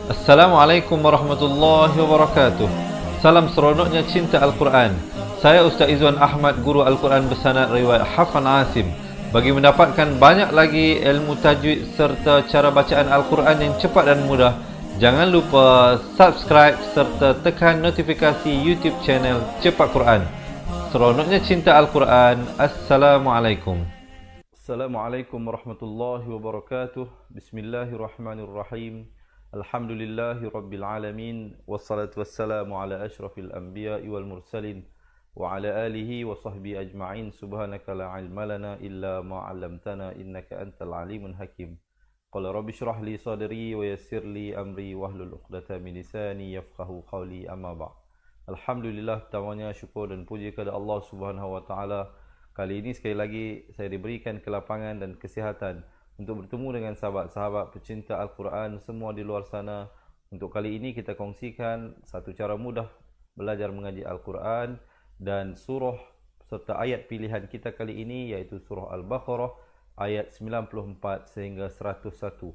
Assalamualaikum warahmatullahi wabarakatuh. Salam seronoknya cinta Al-Quran. Saya Ustaz Izwan Ahmad, guru Al-Quran bersanad riwayat Hafan Asim. Bagi mendapatkan banyak lagi ilmu tajwid serta cara bacaan Al-Quran yang cepat dan mudah, jangan lupa subscribe serta tekan notifikasi YouTube channel Cepat Quran. Seronoknya cinta Al-Quran. Assalamualaikum. Assalamualaikum warahmatullahi wabarakatuh. Bismillahirrahmanirrahim. Alhamdulillahi Rabbil Alamin. Wassalatu wassalamu ala ashrafil anbiya'i wal mursalin wa ala alihi wa sahbihi ajma'in. Subhanaka la ilma lana illa ma 'allamtana innaka antal alimul hakim. Qala rabbi shrah li sadri wa yassir li amri wahlul 'uqdatam min lisani yafqahu qawli, amma ba'd. Alhamdulillah, pertamanya syukur dan puji kepada Allah Subhanahu wa taala. Kali ini sekali lagi saya diberikan kelapangan dan kesihatan untuk bertemu dengan sahabat-sahabat pecinta Al-Quran semua di luar sana. Untuk kali ini kita kongsikan satu cara mudah belajar mengaji Al-Quran dan surah serta ayat pilihan kita kali ini, yaitu surah Al-Baqarah ayat 94 sehingga 101.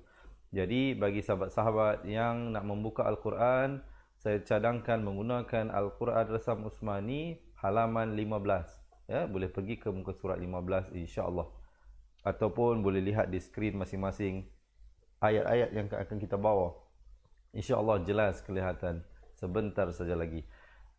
Jadi bagi sahabat-sahabat yang nak membuka Al-Quran, saya cadangkan menggunakan Al-Quran Rasam Usmani halaman 15. Ya, boleh pergi ke muka surat 15 insya-Allah. Ataupun boleh lihat di skrin masing-masing ayat-ayat yang akan kita bawa. InsyaAllah jelas kelihatan sebentar saja lagi.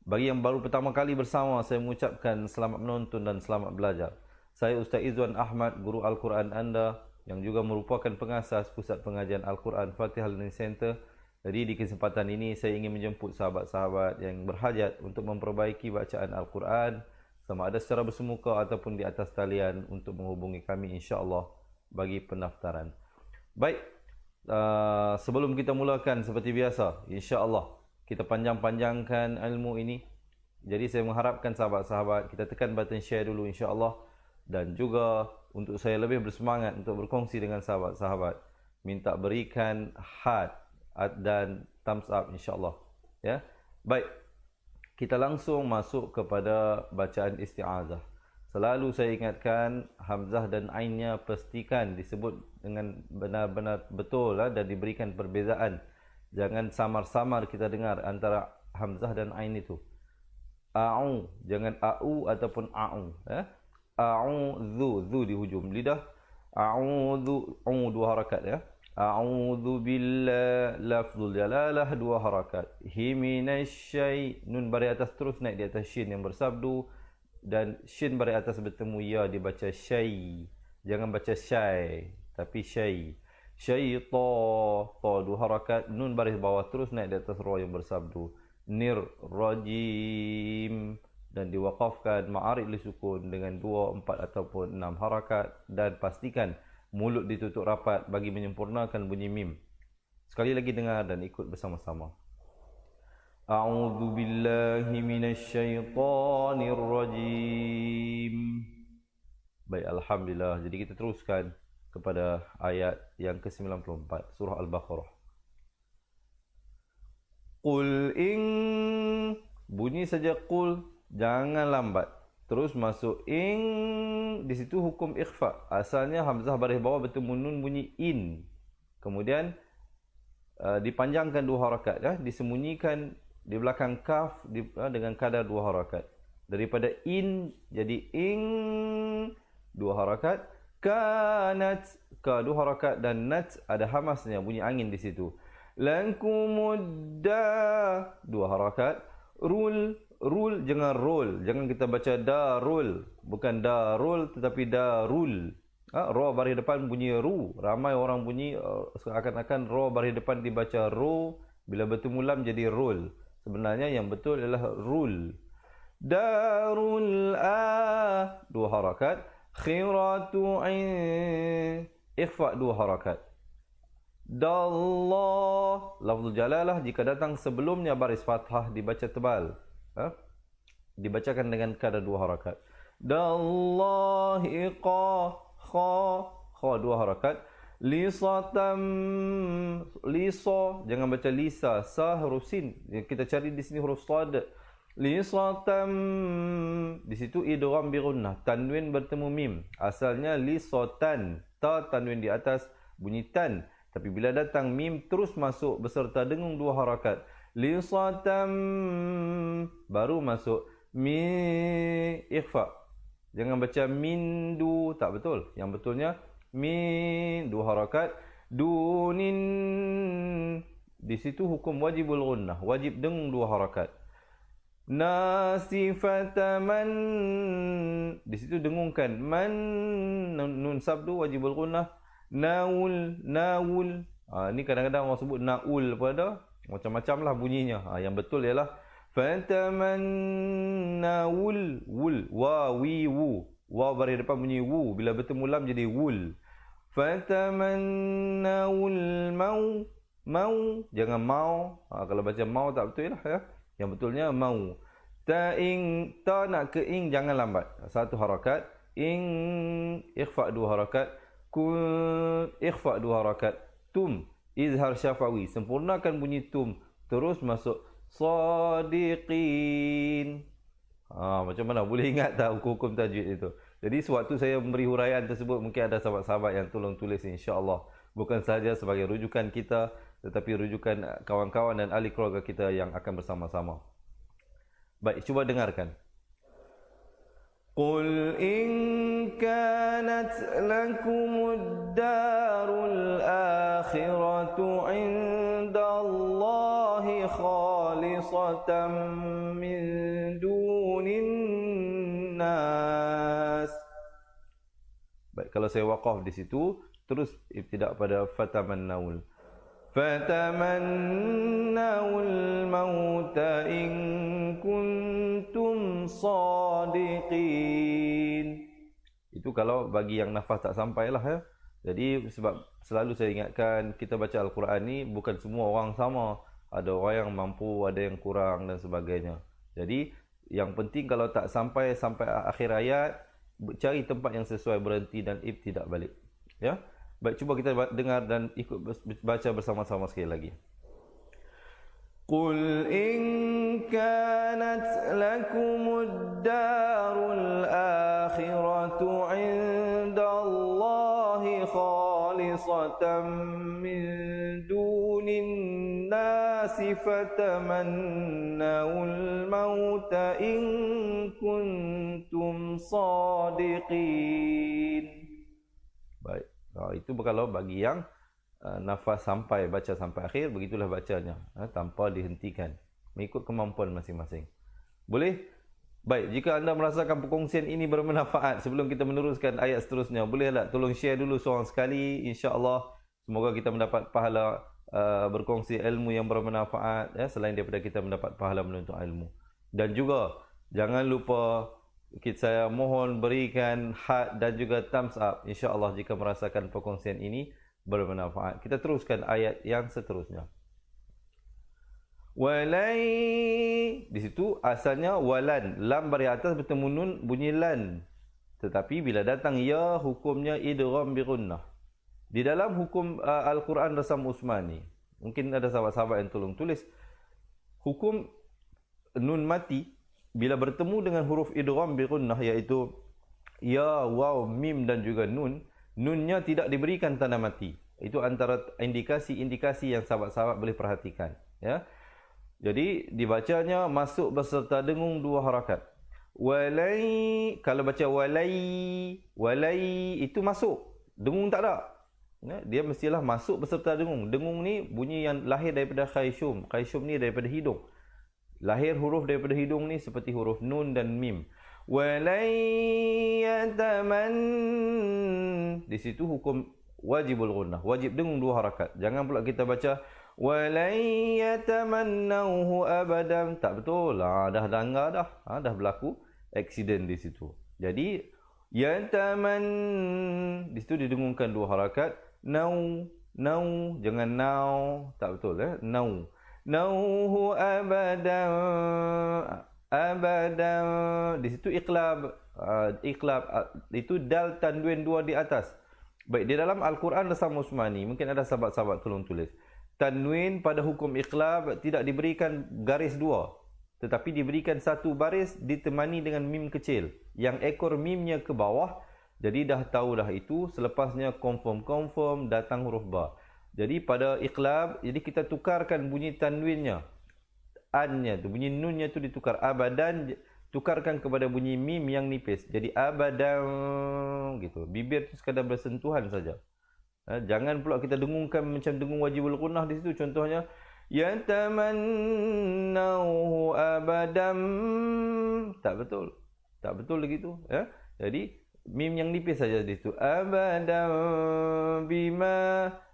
Bagi yang baru pertama kali bersama, saya mengucapkan selamat menonton dan selamat belajar. Saya Ustaz Izwan Ahmad, guru Al-Quran anda yang juga merupakan pengasas Pusat Pengajian Al-Quran Fatihah Learning Center. Jadi di kesempatan ini saya ingin menjemput sahabat-sahabat yang berhajat untuk memperbaiki bacaan Al-Quran, sama ada secara bersemuka ataupun di atas talian, untuk menghubungi kami insya-Allah bagi pendaftaran. Baik, sebelum kita mulakan seperti biasa, insya-Allah kita panjang-panjangkan ilmu ini. Jadi saya mengharapkan sahabat-sahabat kita tekan button share dulu insya-Allah, dan juga untuk saya lebih bersemangat untuk berkongsi dengan sahabat-sahabat, minta berikan heart dan thumbs up insya-Allah. Ya. Baik. Kita langsung masuk kepada bacaan isti'azah. Selalu saya ingatkan, hamzah dan ainnya pastikan disebut dengan benar-benar betul dan diberikan perbezaan. Jangan samar-samar kita dengar antara hamzah dan ain itu. A'u, jangan a'u ataupun a'u. A'udzu, zu di hujung lidah. A'udzu, dua harakat ya. A'udzu billahi, lafzul jalalah dua harakat. Hi minasyai, nun bari atas terus naik di atas shin yang bersabdu, dan shin bari atas bertemu ya dibaca syai. Jangan baca syai tapi syai. Syaita, ta dua harakat, nun baris bawah terus naik di atas ra yang bersabdu. Nir rajim, dan diwaqafkan ma'arid li sukun dengan 2, 4 ataupun 6 harakat, dan pastikan mulut ditutup rapat bagi menyempurnakan bunyi mim. Sekali lagi dengar dan ikut bersama-sama. A'udzu billahi minasyaitonir rajim. Baik, alhamdulillah. Jadi kita teruskan kepada ayat yang ke-94 surah Al-Baqarah. Qul in, bunyi saja qul, jangan lambat. Terus masuk ing, di situ hukum ikhfa. Asalnya hamzah baris bawah bertemu nun bunyi in. Kemudian dipanjangkan 2 harakat ya, disembunyikan di belakang kaf dengan kadar 2 harakat. Daripada in jadi ing 2 harakat, kanat ka 2 harakat, dan nat ada hamasnya bunyi angin di situ. Lankumudda 2 harakat, rul, rul jangan roll, jangan kita baca darul, bukan darul tetapi darul. Ra baris depan bunyi ru. Ramai orang bunyi seakan-akan ra baris depan dibaca ru, bila bertemu lam jadi rul. Sebenarnya yang betul adalah rul. Darul a 2 harakat, khiratu in, ikhfa 2 harakat. Dallah, lafzul jalalah jika datang sebelumnya baris fathah dibaca tebal. Dibacakan dengan kadar 2 harakat. Dallahi qa, kha 2 harakat. Lisatam, lisa, jangan baca lisa, sa huruf sin. Kita cari di sini huruf sad. Lisatam, di situ idgham bi gunnah, tanwin bertemu mim. Asalnya lisatan, ta tanwin di atas bunyi tan. Tapi bila datang mim terus masuk beserta dengung 2 harakat. Lisatam baru masuk ikhfa. Jangan baca mindu, tak betul. Yang betulnya min 2 harakat. Dunin, di situ hukum wajibul gunnah, wajib dengung 2 harakat. Nasifataman, di situ dengungkan man, nun sabdu wajibul gunnah. Naul, ni kadang-kadang orang sebut naul pada macam-macam lah bunyinya. Yang betul ialah fatamannawul, wul, wa, wi, wu. Wa bari depan bunyi wu, bila bertemu lam jadi wul. Fatamannawul mau, jangan mau. Kalau baca mau tak betul lah ya. Yang betulnya mau. Ta nak ke ing jangan lambat. 1 harakat. Ing ikhfa 2 harakat. Kun ikhfa 2 harakat. Tum izhar syafawi, sempurnakan bunyi tum, terus masuk sadiqin. Macam mana boleh ingat tak hukum-hukum tajwid itu? Jadi sewaktu saya memberi huraian tersebut, mungkin ada sahabat-sahabat yang tolong tulis, insya-Allah. Bukan sahaja sebagai rujukan kita, tetapi rujukan kawan-kawan dan ahli keluarga kita yang akan bersama-sama. Baik, cuba dengarkan. Qul in kanat lakumud darul akhiratu indallahi khalisatan min dunin nas. Baik, kalau saya waqaf di situ, terus ibtidak pada fatamannawul. Fatamannawul mauta in kuntum sadiqin. Itu kalau bagi yang nafas tak sampai lah ya. Jadi sebab selalu saya ingatkan, kita baca Al-Quran ni bukan semua orang sama. Ada orang yang mampu, ada yang kurang dan sebagainya. Jadi yang penting kalau tak sampai akhir ayat, cari tempat yang sesuai, berhenti dan ibtidak balik. Ya. Baik, cuba kita dengar dan ikut baca bersama-sama sekali lagi. Qul in kanat lakumud darul akhiratu indallahi khalisatan min dunin nasi fatamannawul mauta in kuntum sadiqin. Baik. Itu kalau bagi yang nafas sampai, baca sampai akhir, begitulah bacanya, tanpa dihentikan, mengikut kemampuan masing-masing. Boleh? Baik, jika anda merasakan perkongsian ini bermanfaat, sebelum kita meneruskan ayat seterusnya, bolehlah tolong share dulu seorang sekali, insya-Allah. Semoga kita mendapat pahala berkongsi ilmu yang bermanfaat, ya, selain daripada kita mendapat pahala menuntut ilmu. Dan juga jangan lupa, saya mohon berikan heart dan juga thumbs up, insya-Allah, jika merasakan perkongsian ini bermanfaat. Kita teruskan ayat yang seterusnya. Walai, di situ asalnya walan, lam bari atas bertemu nun bunyi lan. Tetapi bila datang ya, hukumnya idgham bi gunnah. Di dalam hukum Al-Quran Rasam Usmani, mungkin ada sahabat-sahabat yang tolong tulis, hukum nun mati bila bertemu dengan huruf idgham bi gunnah, iaitu ya, waw, mim dan juga nun, nunnya tidak diberikan tanda mati. Itu antara indikasi-indikasi yang sahabat-sahabat boleh perhatikan, ya. Jadi dibacanya masuk beserta dengung 2 harakat. Walai, kalau baca walai itu masuk, dengung tak ada, ya, dia mestilah masuk beserta dengung. Dengung ni bunyi yang lahir daripada khayshum. Khayshum ni daripada hidung. Lahir huruf daripada hidung ni seperti huruf nun dan mim. Walayataman, di situ hukum wajibul gunnah, wajib dengung 2 harakat. Jangan pula kita baca walayatamannahu abadan, tak betul. Dah langgar dah. Dah berlaku accident di situ. Jadi yataman, di situ didengungkan 2 harakat. Nau, jangan nau, tak betul, ya. Nauhu abadan, di situ iqlab, itu dal tanwin 2 di atas. Baik, di dalam Al-Quran Rasam Usmani, mungkin ada sahabat-sahabat tolong tulis, tanwin pada hukum iqlab tidak diberikan garis 2, tetapi diberikan 1 baris ditemani dengan mim kecil, yang ekor mimnya ke bawah. Jadi dah tahulah itu. Selepasnya confirm datang huruf ba. Jadi pada iqlab, jadi kita tukarkan bunyi tanwinnya, annya tu, bunyi nunnya tu ditukar. Abadan tukarkan kepada bunyi mim yang nipis. Jadi abadan gitu. Bibir tu sekadar bersentuhan saja. Jangan pula kita dengungkan macam dengung wajibul gunnah di situ. Contohnya yatamannauhu abadam. Tak betul. Tak betul begitu, ya. Jadi mim yang nipis saja di situ. Abadam bima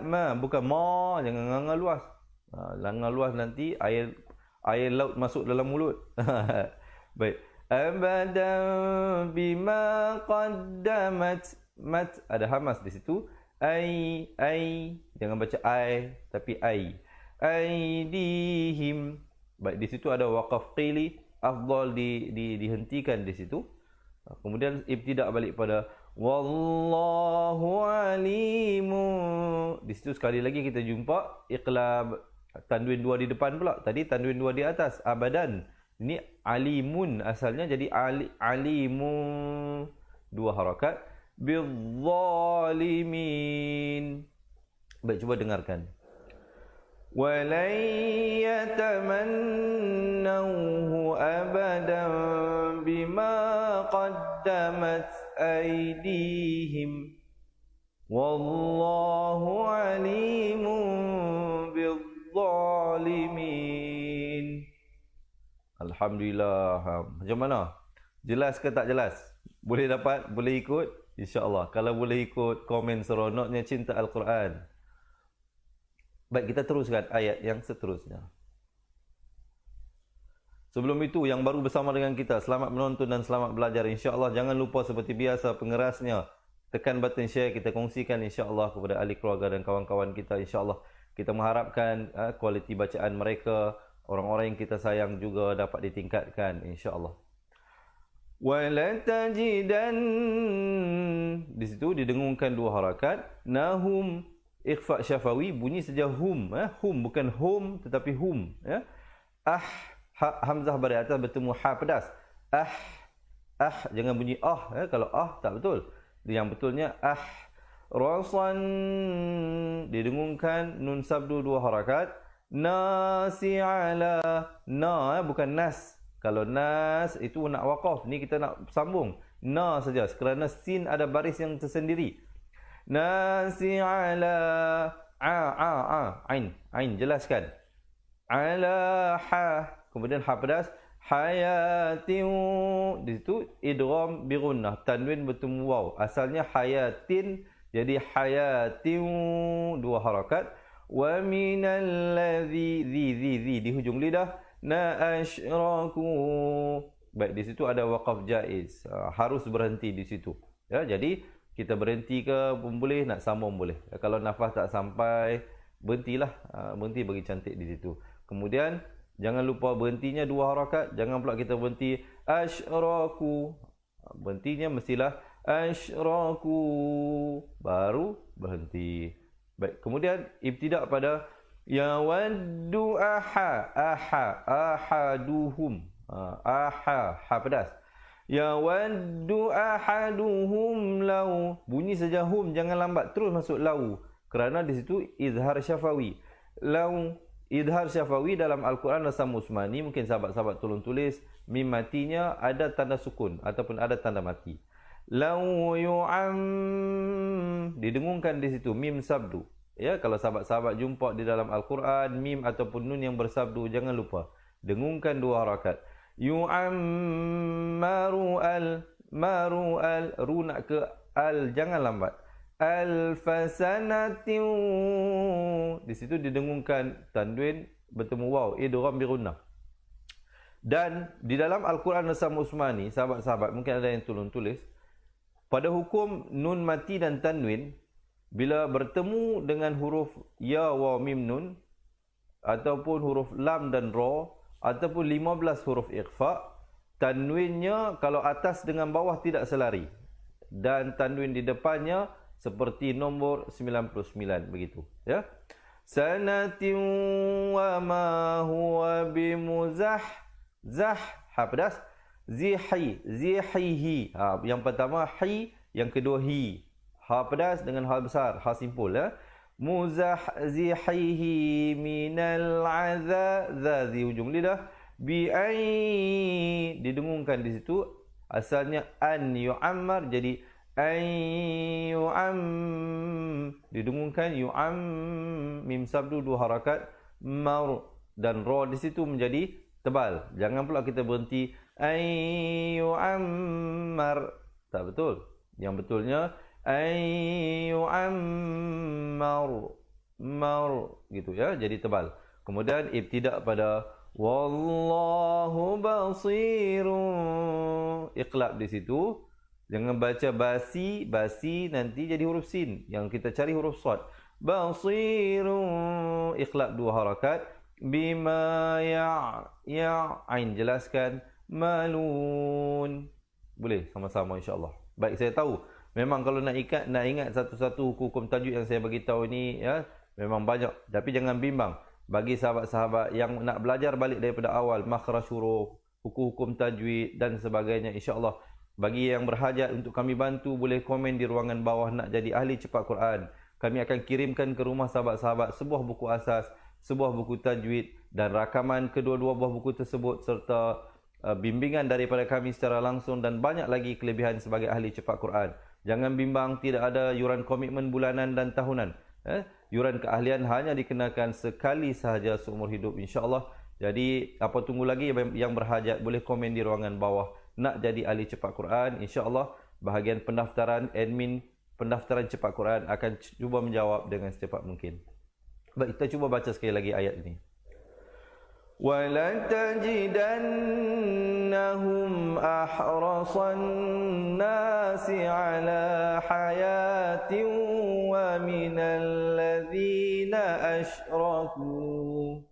ma, bukan ma, jangan nganga luas. Nganga luas nanti air laut masuk dalam mulut. Baik. Abadam bima qaddamat, mat ada hamas di situ. Ai, jangan baca ai tapi ai. Aidihim. Baik, di situ ada waqaf qili, afdal dihentikan di situ. Kemudian ibtidak balik pada wallahu alimu. Di situ sekali lagi kita jumpa iqlab, tanwin dua di depan pula. Tadi tanwin dua di atas, abadan. Ini alimun asalnya jadi alimu, dua harakat. Bizzalimin. Baik, cuba dengarkan. وَلَنْ يَتَمَنَّوْهُ أَبَدًا بِمَا قَدَّمَتْ أَيْدِيهِمْ وَاللَّهُ عَلِيمٌ بِالظَّالِمِينَ. Alhamdulillah. Macam mana? Jelas ke tak jelas? Boleh dapat? Boleh ikut? InsyaAllah. Kalau boleh ikut, komen seronoknya cinta Al-Quran. Baik, kita teruskan ayat yang seterusnya. Sebelum itu, yang baru bersama dengan kita, selamat menonton dan selamat belajar. InsyaAllah, jangan lupa seperti biasa pengerasnya. Tekan button share, kita kongsikan insyaAllah kepada ahli keluarga dan kawan-kawan kita. InsyaAllah, kita mengharapkan kualiti bacaan mereka, orang-orang yang kita sayang juga dapat ditingkatkan. InsyaAllah. Walatajidan, di situ didengungkan dua harakat. Nahum, ikhfa syafawi, bunyi saja hum, hum bukan hum tetapi hum, ya. Hamzah baris atas bertemu ha pedas. Jangan bunyi kalau tak betul. Yang betulnya rasan, didengungkan nun sabdu dua harakat. Nasi ala, bukan nas. Kalau nas itu nak waqaf, ni kita nak sambung. Na saja kerana sin ada baris yang tersendiri. Nasi ala ain jelaskan. Ala ha, kemudian ha pedas. Hayatin, di situ idgham bi gunnah, tanwin bertemu waw. Asalnya hayatin jadi hayatin, dua harakat. Wa minal ladzi di hujung lidah na asyraku. Baik, di situ ada waqaf jaiz. Harus berhenti di situ. Ya, jadi kita berhenti ke pun boleh, nak sambung boleh. Kalau nafas tak sampai, berhentilah. Berhenti bagi cantik di situ. Kemudian jangan lupa berhentinya dua harakat. Jangan pula kita berhenti asyraku. Berhentinya mestilah asyraku, baru berhenti. Baik, kemudian ibtidak pada yawaddu ahaduhum. Ha pedas. Yawaddu ahaduhum lau. Bunyi saja hum, jangan lambat, terus masuk lau. Kerana di situ izhar syafawi. Lau, izhar syafawi dalam Al-Quran Rasam Usmani, mungkin sahabat-sahabat tolong tulis, mim matinya ada tanda sukun ataupun ada tanda mati. Lau yu'am, didengungkan di situ mim sabdu. Ya, kalau sahabat-sahabat jumpa di dalam Al-Quran mim ataupun nun yang bersabdu, jangan lupa dengungkan dua harakat. Yu'ammaru maru ru nak ke al, jangan lambat. Alfasanatiu, di situ didengungkan tanwin bertemu waw, idgham bi gunnah. Dan di dalam Al-Quran Rasam Usmani, sahabat-sahabat mungkin ada yang tolong tulis, pada hukum nun mati dan tanwin, bila bertemu dengan huruf ya, waw, mim, nun, ataupun huruf lam dan ra, ataupun 15 huruf ikhfa, tanwinnya kalau atas dengan bawah tidak selari, dan tanwin di depannya seperti nombor 99 begitu, ya. Sanatin wa ma huwa bimuzah, zah ha pedas. Zihihi, yang pertama hi, yang kedua hi, ha pedas dengan ha besar, ha simpul, ya. muzahzihihi minal azab, za di hujung lidah, bi ai didengungkan di situ, asalnya an yu'ammar jadi ay yu'am, didengungkan yu'am, mim sabdu 2 harakat, mar, dan ra di situ menjadi tebal. Jangan pula kita berhenti ay yu'ammar, tak betul. Yang betulnya ay yu'ammar, mar gitu ya, jadi tebal. Kemudian ibtidak pada wallahu basirun, iqlab di situ. Jangan baca basi, basi nanti jadi huruf sin. Yang kita cari huruf sad. Basirun, iqlab 2 harakat. Bima ain, jelaskan. Malun. Boleh sama-sama insya-Allah. Baik, saya tahu. Memang kalau nak ingat satu-satu hukum tajwid yang saya bagi tahu ini ya, memang banyak. Tapi jangan bimbang. Bagi sahabat-sahabat yang nak belajar balik daripada awal, makhraj huruf, hukum-hukum tajwid dan sebagainya, insya-Allah. Bagi yang berhajat untuk kami bantu, boleh komen di ruangan bawah nak jadi ahli cepat Quran. Kami akan kirimkan ke rumah sahabat-sahabat sebuah buku asas, sebuah buku tajwid dan rakaman kedua-dua buah buku tersebut serta bimbingan daripada kami secara langsung dan banyak lagi kelebihan sebagai ahli cepat Quran. Jangan bimbang, tidak ada yuran komitmen bulanan dan tahunan. Yuran keahlian hanya dikenakan sekali sahaja seumur hidup, insya-Allah. Jadi apa tunggu lagi? Yang berhajat boleh komen di ruangan bawah nak jadi ahli cepat Quran, insya-Allah. Bahagian pendaftaran, admin pendaftaran cepat Quran akan cuba menjawab dengan secepat mungkin. Baik, kita cuba baca sekali lagi ayat ini. وَلَن تَجِدَنَّهُمْ أَحْرَصَ النَّاسِ عَلَى حَيَاةٍ وَمِنَ الَّذِينَ أَشْرَكُوا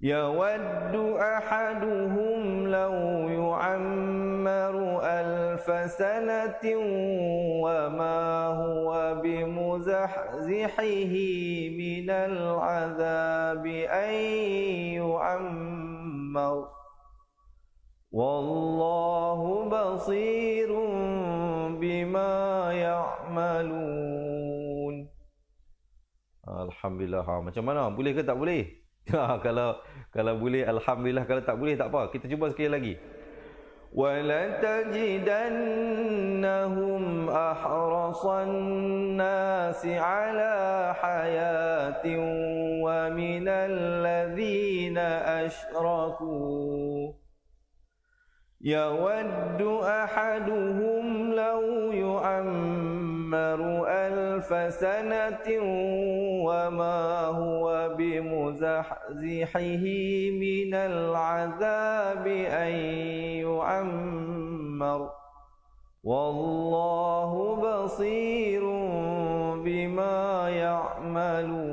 يَوَدُّ أَحَدُهُمْ لَوْ يُعَمَّرُ أَلْفَ سَنَةٍ وَمَا هُوَ بِمُزَحْزِحِهِ مِنَ الْعَذَابِ أَن يُعَمَّرَ وَاللَّهُ بَصِيرٌ بِمَا يَعْمَلُونَ. Alhamdulillah. Macam mana? Boleh ke tak boleh? Kalau boleh alhamdulillah, kalau tak boleh tak apa. Kita cuba sekali lagi. وَلَتَجِدَنَّهُمْ أَحْرَصَ النَّاسِ عَلَى حَيَاةٍ وَمِنَ الَّذِينَ أَشْرَكُوا يَوَدُّ أَحَدُهُمْ لَوْ يُعَمَّرُ أَلْفَ سَنَةٍ وَمَا هُوَ بِمُزَحْزِحِهِ مِنَ الْعَذَابِ أَن يُعَمَّرَ وَاللَّهُ بَصِيرٌ بِمَا يَعْمَلُونَ.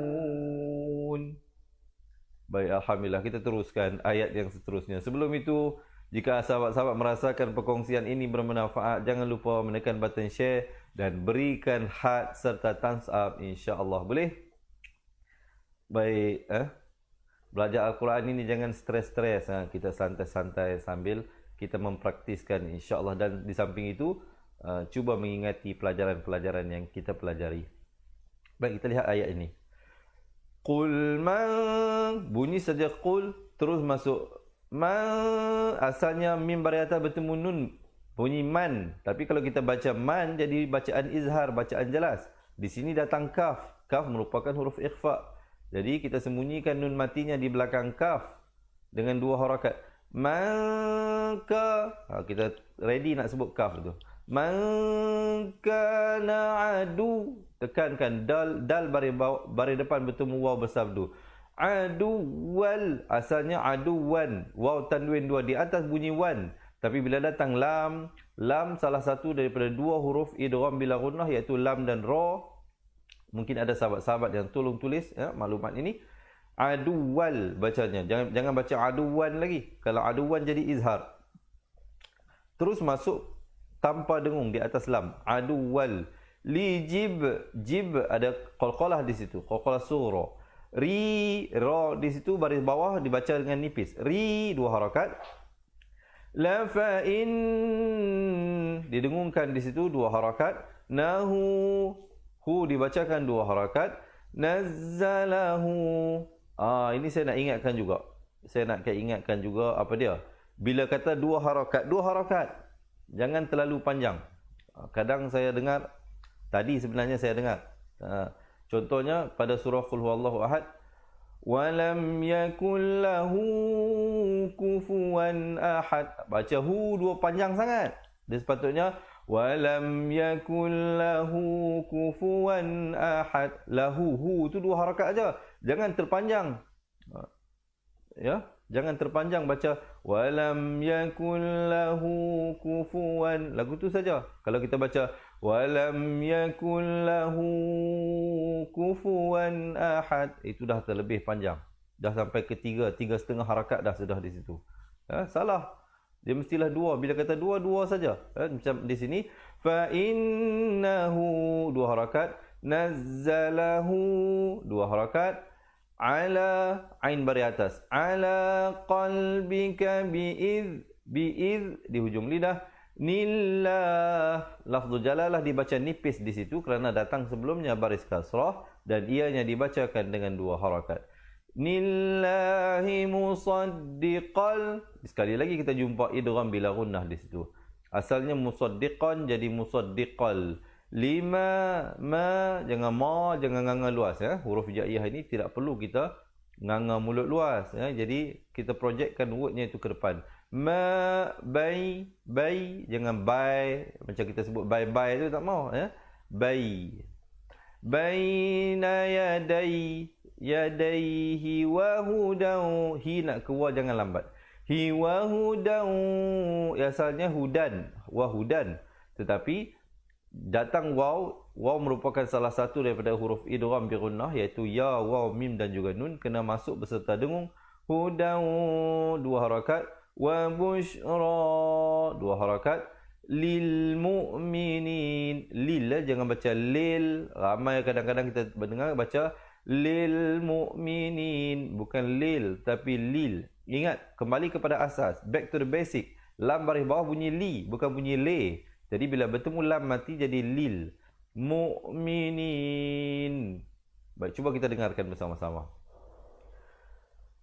Baik, alhamdulillah. Kita teruskan ayat yang seterusnya. Sebelum itu, jika sahabat-sahabat merasakan perkongsian ini bermanfaat, jangan lupa menekan button share dan berikan heart serta thumbs up, insya-Allah. Boleh? Baik, belajar Al-Quran ini jangan stres-stres. Kita santai-santai sambil kita mempraktiskan, insya-Allah. Dan di samping itu, cuba mengingati pelajaran-pelajaran yang kita pelajari. Baik, kita lihat ayat ini. Qul man, bunyi saja qul, terus masuk man, asalnya mim bariata bertemu nun, bunyi man. Tapi kalau kita baca man, jadi bacaan izhar, bacaan jelas. Di sini datang kaf. Kaf merupakan huruf ikhfa. Jadi kita sembunyikan nun matinya di belakang kaf dengan 2 harakat. Maka, kita ready nak sebut kaf tu. Man kana adu, tekankan dal baris depan bertemu waw bersabdu. Aduwal, asalnya aduwan, waw tanwin 2 di atas bunyi wan. Tapi bila datang lam, lam salah satu daripada 2 huruf idgham bila gunnah, iaitu lam dan ra. Mungkin ada sahabat-sahabat yang tolong tulis maklumat ini. Aduwal bacanya, jangan baca aduwan lagi. Kalau aduwan jadi izhar. Terus masuk tanpa dengung di atas lam, aduwal. Li jib, jib ada qalqalah di situ, qalqalah sughra. Ri, ra di situ baris bawah dibaca dengan nipis. Ri 2 harakat. La fa in, didengungkan di situ 2 harakat. Nahu, Hu dibacakan 2 harakat. Nazzalahu. Ini saya nak ingatkan juga. Saya nak ingatkan juga apa dia? Bila kata 2 harakat, 2 harakat. Jangan terlalu panjang. Kadang saya dengar, tadi sebenarnya saya dengar. Contohnya pada surah Qul Huwallahu Ahad, walam yakul lahu kufuwan ahad. Baca hu 2 panjang sangat. Dia sepatutnya walam yakul lahu kufuwan ahad. Lahu, hu tu 2 harakat aja. Jangan terpanjang. Ya, jangan terpanjang baca walam yakul lahu kufuwan. Lagu tu saja. Kalau kita baca walam yakul lahu kufuwan ahad, itu dah terlebih panjang. Dah sampai ke 3.5 harakat dah sudah di situ. Salah. Dia mestilah 2. Bila kata 2 saja. Macam di sini fa innahu 2 harakat, nazzalahu 2 harakat, ala ain bari atas, ala qalbika bi'iz di hujung lidah, nillah lafzul jalalah dibaca nipis di situ kerana datang sebelumnya baris kasrah dan ianya dibacakan dengan 2 harakat. Nillahi musaddiqal. Sekali lagi kita jumpa idgham bila gunnah di situ. Asalnya musaddiqan jadi musaddiqal. Lima ma, jangan ma, jangan nganga luas ya. Huruf hijaiyah ini tidak perlu kita nganga mulut luas ya. Jadi kita projectkan wordnya itu ke depan. Ma bai, jangan bai macam kita sebut bye tu tak mau ya. Bai. Baina yadaihi wa hudan. Hi nak keluar jangan lambat. Hi wa hudan. Asalnya hudan, wa hudan. Tetapi datang waw merupakan salah satu daripada huruf idgham bi gunnah, iaitu ya, waw, mim dan juga nun kena masuk beserta dengung. Hudan 2 harakat, wa busyra 2 harakat, lil mu'minin. Lil jangan baca lil. Ramai kadang-kadang kita mendengar baca lil mu'minin, bukan lil tapi lil. Ingat, kembali kepada asas, back to the basic. Lam baris bawah bunyi li, bukan bunyi le. Jadi bila bertemu lam mati jadi lil mu'minin. Baik, cuba kita dengarkan bersama-sama.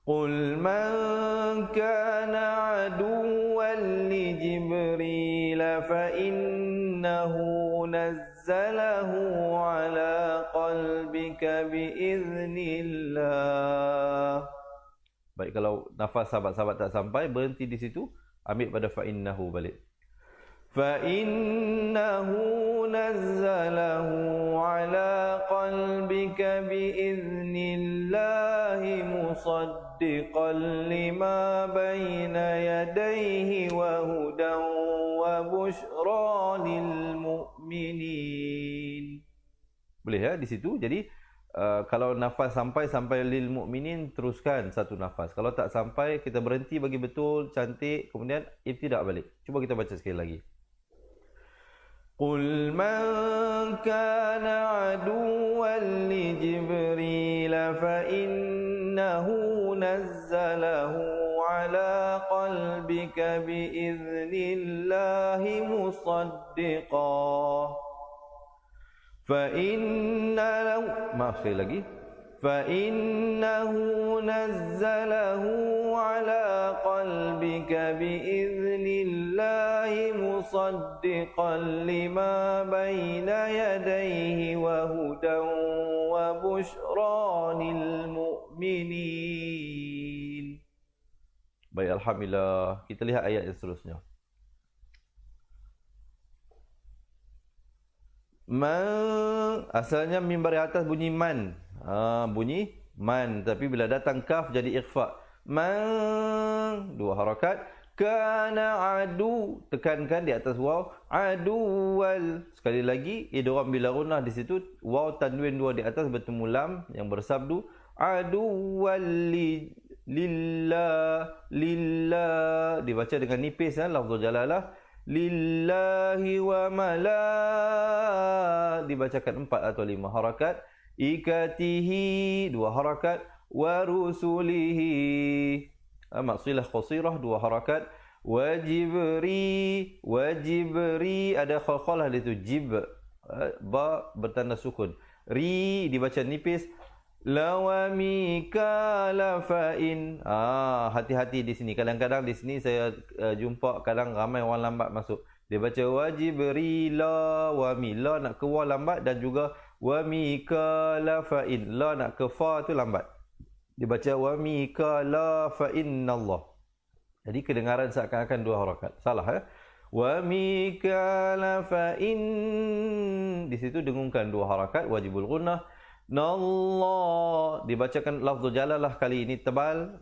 Qul man kana aduwwan li Jibril fa innahu nazzalahu ala qalbika biiznillah. Baik, kalau nafas sahabat-sahabat tak sampai, berhenti di situ, ambil pada fa innahu balik. فَإِنَّهُ نَزَّلَهُ عَلَى قَلْبِكَ بِإِذْنِ اللَّهِ مُصَدِّقًا لِمَا بَيْنَ يَدَيْهِ وَهُدًى وَبُشْرَى لِلْمُؤْمِنِينَ. Boleh ya di situ. Jadi kalau nafas sampai lil mu'minin, teruskan satu nafas. Kalau tak sampai, kita berhenti bagi betul, cantik, kemudian ibtidak balik. Cuba kita baca sekali lagi. قل من كان عدوا لجبريل فإنه نزله على قلبك بإذن الله مصدقا فإنه نزله على قلبك بإذن الله مصدقا لما بين يديه وهدى وبشرى للمؤمنين. Baik, alhamdulillah. Kita lihat ayat yang seterusnya. Man, asalnya mim baris atas bunyi man. Bunyi man, tapi bila datang kaf jadi ikhfa. Man 2 harakat. Kana adu, tekankan di atas waw. Aduwal. Sekali lagi idgham bila gunnah di situ, waw tanwin 2 di atas bertemu lam yang bersabdu. Aduwal lillah dibaca dengan nipis lafzul jalalah. Lillahi wa mala dibacakan 4 atau 5 harakat. Ikatihi 2 harakat. Wa rusulihi maksilah qasirah 2 harakat. Wa jibri ada khalkhalah di situ, jib ba bertanda sukun. Ri dibaca nipis. Lawamika lafain. Hati-hati di sini. Kadang-kadang di sini saya jumpa kadang ramai orang lambat masuk. Dia baca wajib rila wami. La nak ke wa lambat dan juga wamika lafain. La nak ke fa tu lambat. Dia baca wamika lafain Allah. Jadi kedengaran seakan-akan dua harakat. Salah ya. Wamika lafain. Di situ dengungkan dua harakat wajibul gunnah. Nallah dibacakan lafzul jalalah kali ini tebal.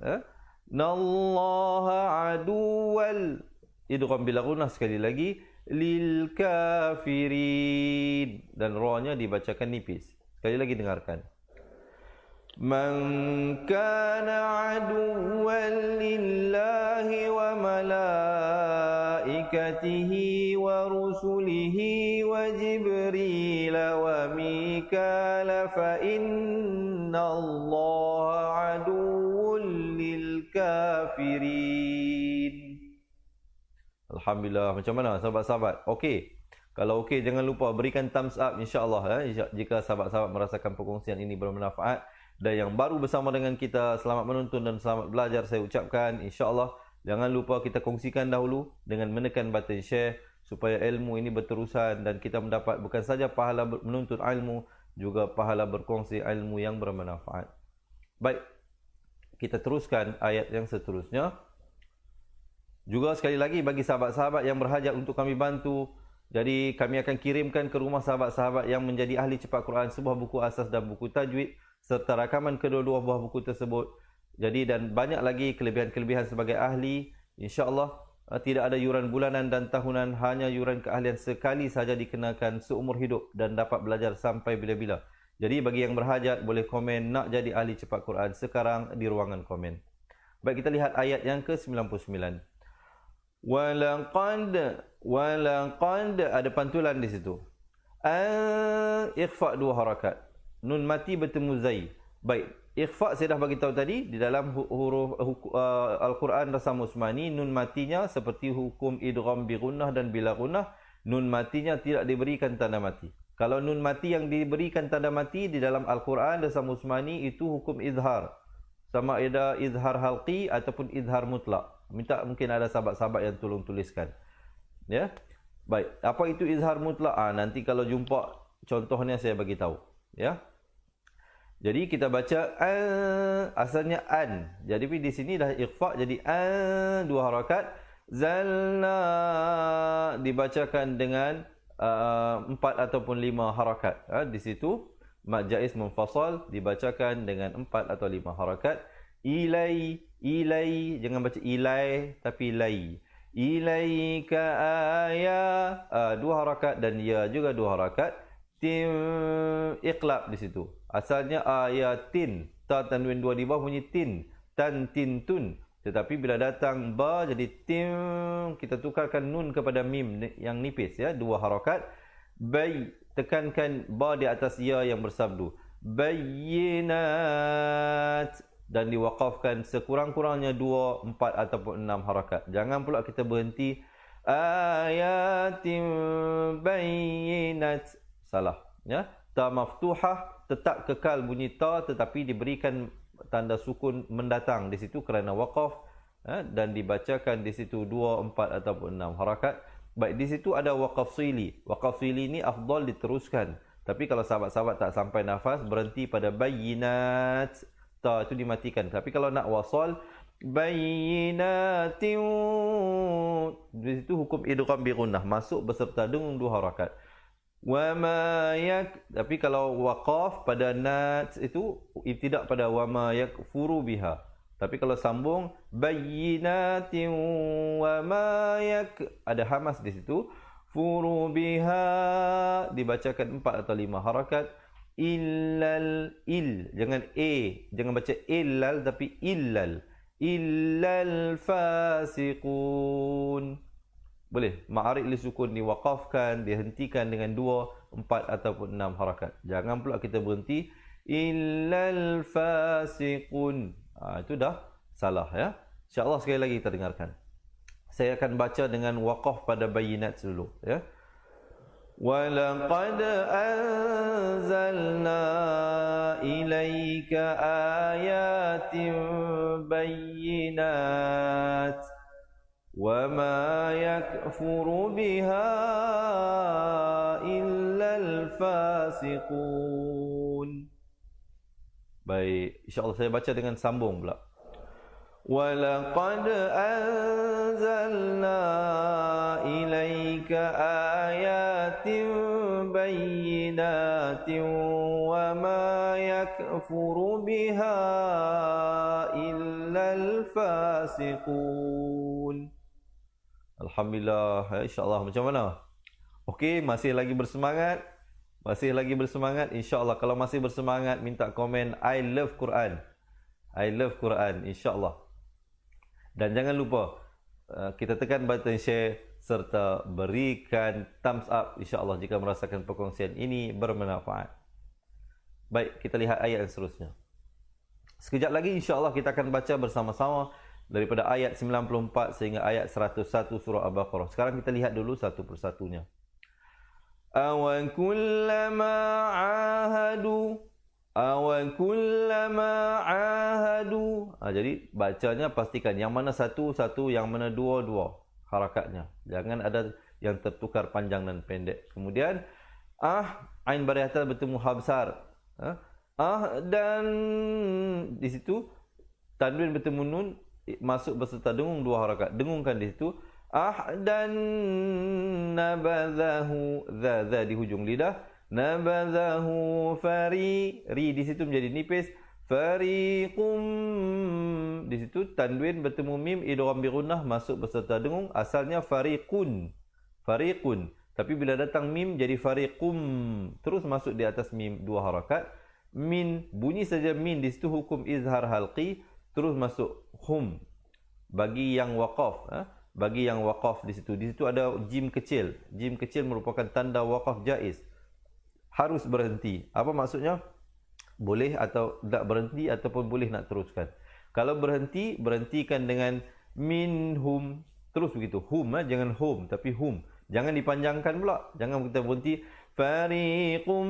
Nallaha aduwal. Idgham bila gunnah sekali lagi. Lil kafirin. Dan ra-nya dibacakan nipis. Sekali lagi dengarkan. Man kana aduwwan lillahi wa malaikatihi wa rusulihi wa jibril wa mikala fa innallaha aduwwun lil kafirin. Alhamdulillah. Macam mana sahabat-sahabat? Okey. Kalau okey jangan lupa berikan thumbs up insya-Allah jika sahabat-sahabat merasakan perkongsian ini bermanfaat. Dan yang baru bersama dengan kita, selamat menonton dan selamat belajar saya ucapkan. InsyaAllah, jangan lupa kita kongsikan dahulu dengan menekan button share supaya ilmu ini berterusan dan kita mendapat bukan saja pahala menuntut ilmu, juga pahala berkongsi ilmu yang bermanfaat. Baik, kita teruskan ayat yang seterusnya. Juga sekali lagi bagi sahabat-sahabat yang berhajat untuk kami bantu, jadi kami akan kirimkan ke rumah sahabat-sahabat yang menjadi ahli cepat Quran sebuah buku asas dan buku tajwid serta rakaman kedua-dua buah buku tersebut. Jadi dan banyak lagi kelebihan-kelebihan sebagai ahli. InsyaAllah tidak ada yuran bulanan dan tahunan, hanya yuran keahlian sekali saja dikenakan seumur hidup dan dapat belajar sampai bila-bila. Jadi bagi yang berhajat boleh komen nak jadi ahli cepat Quran sekarang di ruangan komen. Baik, kita lihat ayat yang ke-99. Walaqad ada pantulan di situ. Ikhfa dua harakat. Nun mati bertemu zai. Baik, ikhfa saya dah bagi tahu tadi di dalam huruf Al-Quran Rasam Usmani, nun matinya seperti hukum idgham bi gunnah dan bila gunnah, nun matinya tidak diberikan tanda mati. Kalau nun mati yang diberikan tanda mati di dalam Al-Quran Rasam Usmani itu hukum izhar. Sama ada izhar halqi ataupun izhar mutlak. Minta mungkin ada sahabat-sahabat yang tolong tuliskan. Ya. Baik, apa itu izhar mutlak? Nanti kalau jumpa contohnya saya bagi tahu, ya. Jadi kita baca asalnya an. Jadi di sini dah ikhfa jadi dua harakat. Zalna dibacakan dengan 4 ataupun 5 harakat. Di situ mad jaiz munfasal dibacakan dengan 4 atau 5 harakat. Ilai jangan baca ilai tapi lai. Ilaika aya 2 harakat dan ya juga 2 harakat. Iqlab di situ. Asalnya ayatin, ta tanwin 2 di bawah bunyi tin, tan tin tun. Tetapi bila datang ba jadi tim, kita tukarkan nun kepada mim yang nipis, ya, 2 harakat. Bay, tekankan ba di atas ya yang bersabdu. Bayyinat, dan diwaqafkan sekurang-kurangnya 2, 4 ataupun 6 harakat. Jangan pula kita berhenti ayatin bayyinat. Salah, ya. Ta maftuhah tetap kekal bunyi ta tetapi diberikan tanda sukun mendatang di situ kerana waqaf, dan dibacakan di situ 2, 4 ataupun 6 harakat. Baik, di situ ada waqaf sili. Waqaf sili ni afdal diteruskan. Tapi kalau sahabat-sahabat tak sampai nafas, berhenti pada bayyinat, ta itu dimatikan. Tapi kalau nak wasal bayyinatin, di situ hukum idgham bi gunnah, masuk beserta dengung 2 harakat. Wama yak, tapi kalau waqaf pada nat itu ibtidak pada wama yakfuru biha. Tapi kalau sambung bayyinatin wama yak, ada hamas di situ. Furu biha dibacakan 4 atau 5 harakat. Illal il, jangan jangan baca illal tapi illal. Illal fasiqun. Boleh, ma'arid li sukun diwaqafkan, dihentikan dengan 2, 4 ataupun 6 harakat. Jangan pula kita berhenti illal fasiqun. Itu dah salah, ya. InsyaAllah sekali lagi kita dengarkan. Saya akan baca dengan waqaf pada bayinat dulu, ya. ولقد أنزلنا إليك آيات بينات وما يكفر بها إلا الفاسقون. Baik, insya-Allah saya baca dengan sambung pula. وَلَقَدْ أَنزَلْنَا إِلَيْكَ آيَاتٍ بَيِّنَاتٍ وَمَا يَكْفُرُ بِهَا إِلَّا الْفَاسِقُونَ. Alhamdulillah, insya-Allah. Macam mana? Okey, masih lagi bersemangat? Masih lagi bersemangat? Insya-Allah. Kalau masih bersemangat, minta komen I love Quran. I love Quran, insya-Allah. Dan jangan lupa kita tekan button share serta berikan thumbs up insya-Allah jika merasakan perkongsian ini bermanfaat. Baik, kita lihat ayat yang seterusnya. Sekejap lagi insya-Allah kita akan baca bersama-sama daripada ayat 94 sehingga ayat 101 surah Al-Baqarah. Sekarang kita lihat dulu satu persatunya. Awan kullama ahadu ahadu. Jadi bacanya pastikan yang mana satu, yang mana dua harakatnya. Jangan ada yang tertukar panjang dan pendek. Kemudian ain baris atas bertemu ha besar. Dan di situ tanwin bertemu nun masuk beserta dengung dua harakat. Dengungkan di situ dan nabadhahu za di hujung lidah. Nabadhahu ri di situ menjadi nipis. Fariqum di situ tanwin bertemu mim idgham bi gunnah masuk beserta dengung. Asalnya fariqun. Tapi bila datang mim jadi fariqum. Terus masuk di atas mim dua harakat. Min bunyi saja min di situ hukum izhar halqi. Terus masuk hum bagi yang waqaf. Bagi yang waqaf di situ. Di situ ada jim kecil. Jim kecil merupakan tanda waqaf jaiz. Harus berhenti. Apa maksudnya? Boleh atau tak berhenti ataupun boleh nak teruskan. Kalau berhenti, berhentikan dengan minhum. Terus begitu. Hum, jangan hum tapi hum. Jangan dipanjangkan pula. Jangan kita berhenti. Fariqum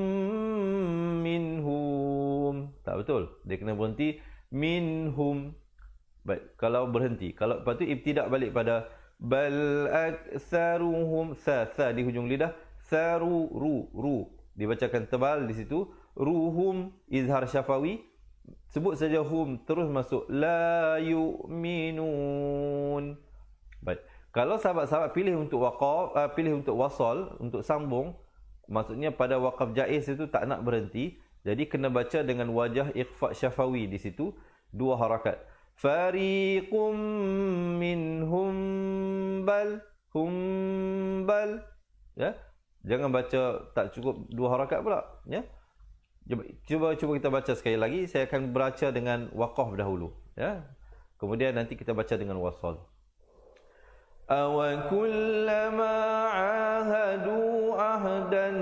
minhum. Tak betul. Dia kena berhenti minhum. Baik, kalau berhenti. Kalau lepas tu ibtidak balik pada bal aktsaruhum sa di hujung lidah. Saru ru. Dibacakan tebal di situ. Ruhum izhar syafawi. Sebut saja hum terus masuk la yu'minun. Baik. Kalau sahabat-sahabat pilih untuk waqaf, pilih untuk wasal, untuk sambung, maksudnya pada waqaf jaiz itu tak nak berhenti, jadi kena baca dengan wajah ikhfa syafawi di situ dua harakat. Fariqum minhum bal ya. Jangan baca tak cukup dua harakat pula, ya. Cuba kita baca sekali lagi. Saya akan baca dengan waqaf dahulu, ya. Kemudian nanti kita baca dengan wasal. Aw kullama ahadu ahdan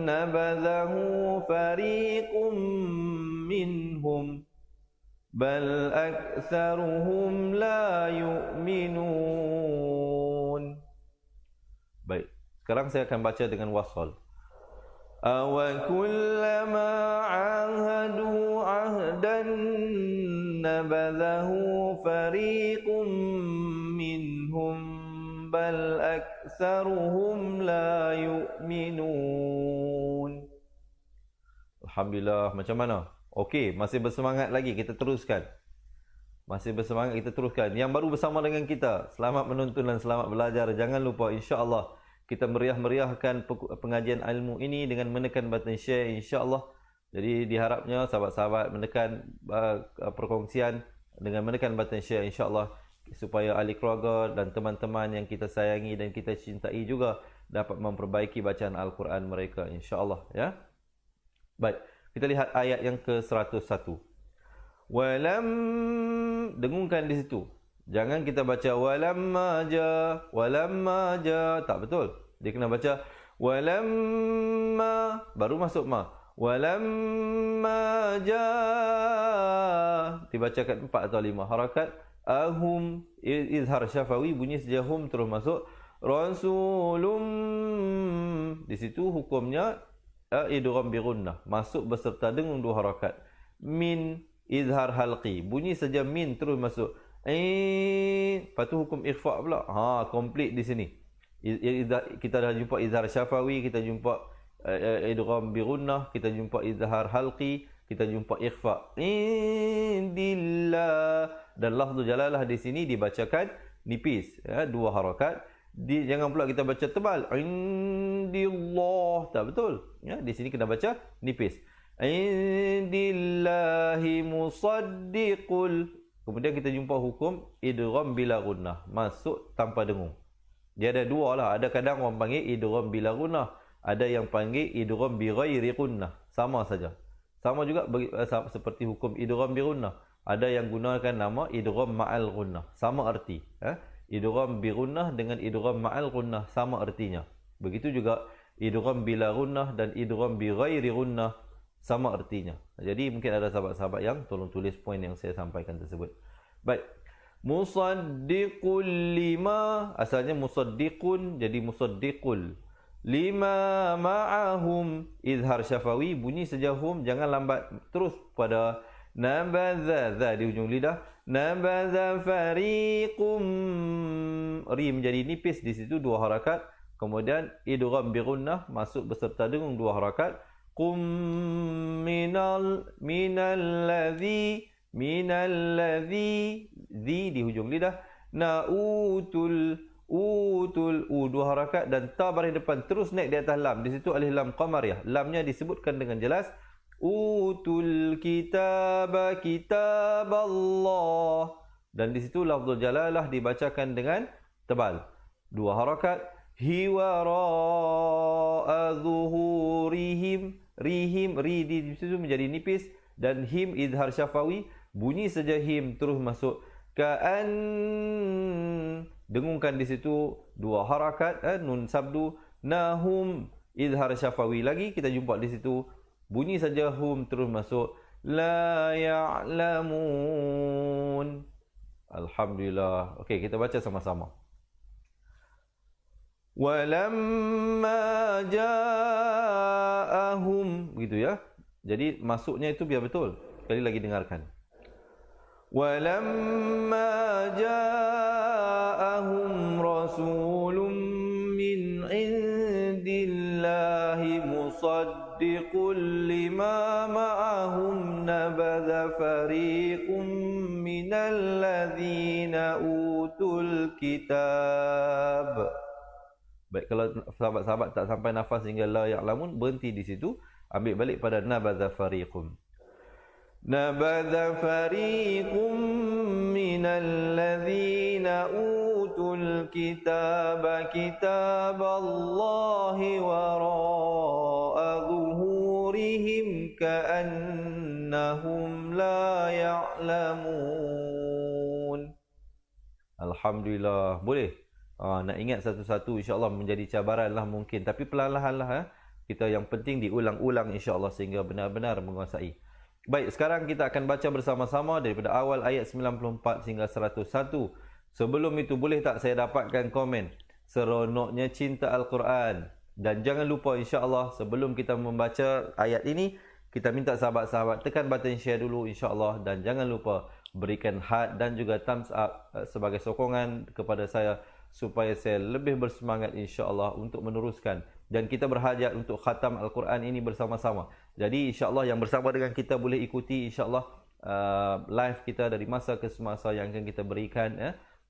nabadhahu fariqum minhum bal aktsaruhum la yu'minun. Baik. Sekarang saya akan baca dengan wasal. Aw kullama ahadu ahdan nabadhahu fariqum minhum bal aktsaruhum la yu'minun. Alhamdulillah, macam mana? Okey, masih bersemangat lagi, kita teruskan. Yang baru bersama dengan kita, selamat menonton dan selamat belajar. Jangan lupa insya-Allah kita meriah-meriahkan pengajian ilmu ini dengan menekan button share insya-Allah. Jadi diharapnya sahabat-sahabat menekan perkongsian dengan menekan button share insya-Allah supaya ahli keluarga dan teman-teman yang kita sayangi dan kita cintai juga dapat memperbaiki bacaan Al-Quran mereka insya-Allah, ya. Baik, kita lihat ayat yang ke-101. Dengungkan di situ. Jangan kita baca walamma ja, tak betul. Dia kena baca walamma baru masuk ma. Walamma ja. Dibacakan 4 atau 5 harakat. Ahum izhar syafawi bunyi saja hum terus masuk. Rasulum. Di situ hukumnya idgham bi gunnah, masuk beserta dengung 2 harakat. Min izhar halqi, bunyi saja min terus masuk. Lepas tu hukum ikhfa pula. Komplit di sini. Kita dah jumpa izhar syafawi, kita jumpa idgham bi gunnah, kita jumpa izhar halqi, kita jumpa ikhfa. Indillah. Dan lafzul jalalah di sini dibacakan nipis, 2 harakat. Jangan pula kita baca tebal. Indillah, tak betul. Di sini kena baca nipis. Indillahi musaddiqul. Kemudian kita jumpa hukum idgham bila gunnah, masuk tanpa dengung. Dia ada 2 lah. Ada kadang orang panggil idgham bila gunnah, ada yang panggil idgham bi ghairi gunnah. Sama saja. Sama juga seperti hukum idgham bi gunnah. Ada yang gunakan nama idgham ma'al gunnah, sama arti. Idgham bi gunnah dengan idgham ma'al gunnah sama artinya. Begitu juga idgham bila gunnah dan idgham bi ghairi gunnah sama artinya. Jadi mungkin ada sahabat-sahabat yang tolong tulis poin yang saya sampaikan tersebut. Baik. Musaddiqul lima, asalnya musaddiqun jadi musaddiqul. Lima ma'ahum, izhar syafawi, bunyi saja hum, jangan lambat terus pada nabadha, za di hujung lidah. Nabadha fariqum, ri menjadi nipis di situ 2 harakat. Kemudian idgham bi gunnah, masuk beserta dengung 2 harakat. Qum minalladzi, zi di hujung lidah. Na'utul, 2 harakat dan ta baris depan terus naik di atas lam. Di situ alif lam qamariyah. Lamnya disebutkan dengan jelas. Utul kitaba kitaballah. Dan di situ lafzul jalalah dibacakan dengan tebal. 2 harakat. Hiwara'a zuhurihim. Rihim, ri di situ menjadi nipis. Dan him izhar syafawi, bunyi saja him terus masuk. Ka'an, dengungkan di situ 2 harakat, nun sabdu. Nahum, izhar syafawi lagi, kita jumpa di situ bunyi saja hum terus masuk. La ya'lamun. Alhamdulillah. Okey, kita baca sama-sama. Walamma ja'ahum, gitu ya. Jadi masuknya itu biar betul. Sekali lagi dengarkan. Walamma ja'ahum rasulun min indillahi musaddiqul lima ma'ahum nabadha fariqum minal ladzina utul kitab. Baik, kalau sahabat-sahabat tak sampai nafas hingga la ya'lamun, berhenti di situ, ambil balik pada nabadha fariqum. Nabadha fariqum minal ladzina utul kitaba kitaballahi wara'a zuhurihim ka'annahum la ya'lamun. Alhamdulillah. Boleh? Nak ingat satu-satu insya-Allah menjadi cabaran lah mungkin, tapi perlahan-lahan lah. Kita yang penting diulang-ulang insya-Allah sehingga benar-benar menguasai. Baik, sekarang kita akan baca bersama-sama daripada awal ayat 94 hingga 101. Sebelum itu, boleh tak saya dapatkan komen seronoknya cinta Al-Quran? Dan jangan lupa insya-Allah sebelum kita membaca ayat ini, kita minta sahabat-sahabat tekan button share dulu insya-Allah, dan jangan lupa berikan heart dan juga thumbs up sebagai sokongan kepada saya supaya saya lebih bersemangat insya-Allah untuk meneruskan, dan kita berhajat untuk khatam Al-Quran ini bersama-sama. Jadi insya-Allah yang bersama dengan kita boleh ikuti insya-Allah live kita dari masa ke semasa yang akan kita berikan.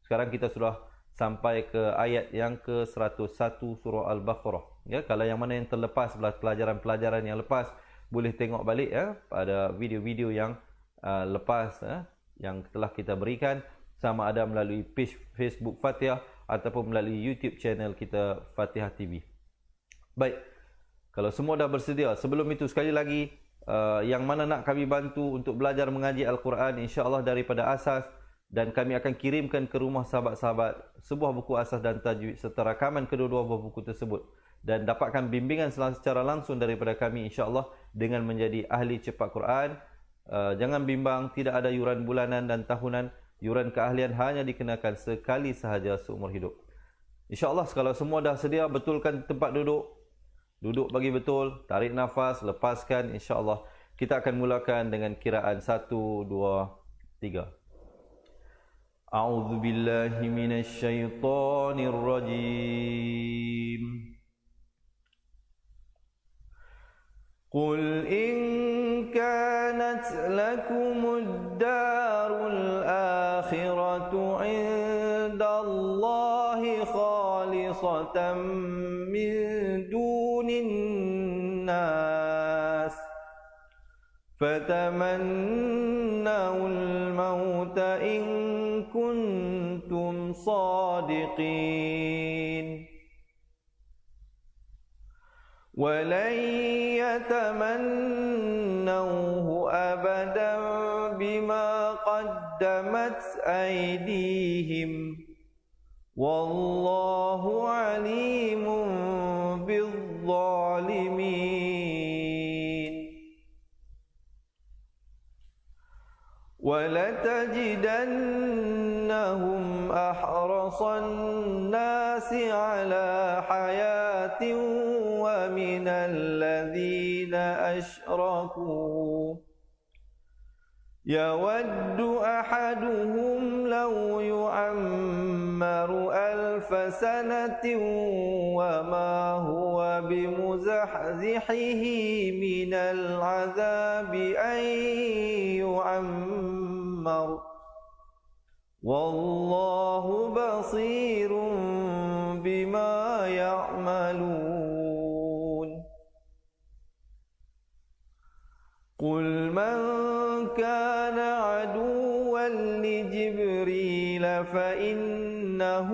Sekarang kita sudah sampai ke ayat yang ke-101 surah Al-Baqarah. Ya, kalau yang mana yang terlepas pelajaran-pelajaran yang lepas, boleh tengok balik pada video-video yang lepas yang telah kita berikan, sama ada melalui page Facebook Fatihah ataupun melalui YouTube channel kita Fatihah TV. Baik, kalau semua dah bersedia, sebelum itu sekali lagi, yang mana nak kami bantu untuk belajar mengaji Al-Quran insya-Allah daripada asas, dan kami akan kirimkan ke rumah sahabat-sahabat sebuah buku asas dan tajwid serta rakaman kedua-dua buah buku tersebut, dan dapatkan bimbingan secara langsung daripada kami insya-Allah dengan menjadi ahli cepat Quran. Jangan bimbang, tidak ada yuran bulanan dan tahunan. Yuran keahlian hanya dikenakan sekali sahaja seumur hidup. InsyaAllah kalau semua dah sedia, betulkan tempat duduk. Duduk bagi betul, tarik nafas, lepaskan. InsyaAllah kita akan mulakan dengan kiraan 1, 2, 3. A'udzu billahi minasy syaithanir rajim. Qul in kanat lakumud darul akhiratu 'indallahi khalisatan min dunin nas fatamannawul mauta in kuntum sadiqin walan yatamannawhu abadan bima qaddamat aydihim wallahu alimun bizzalimin. وَلَتَجِدَنَّهُمْ أَحْرَصَ النَّاسِ عَلَى حَيَاةٍ وَمِنَ الَّذِينَ أَشْرَكُوا يَوَدُّ أَحَدُهُمْ لَوْ يُعَمَّرُ أَلْفَ سَنَةٍ وَمَا هُوَ بِمُزَحْزِحِهِ مِنَ الْعَذَابِ أَنْ يُعَمَّرَ وَاللَّهُ بَصِيرٌ بِمَا يَعْمَلُونَ. قُلْ مَنْ كَانَ عَدُوًّا لِجِبْرِيلَ فَإِنَّهُ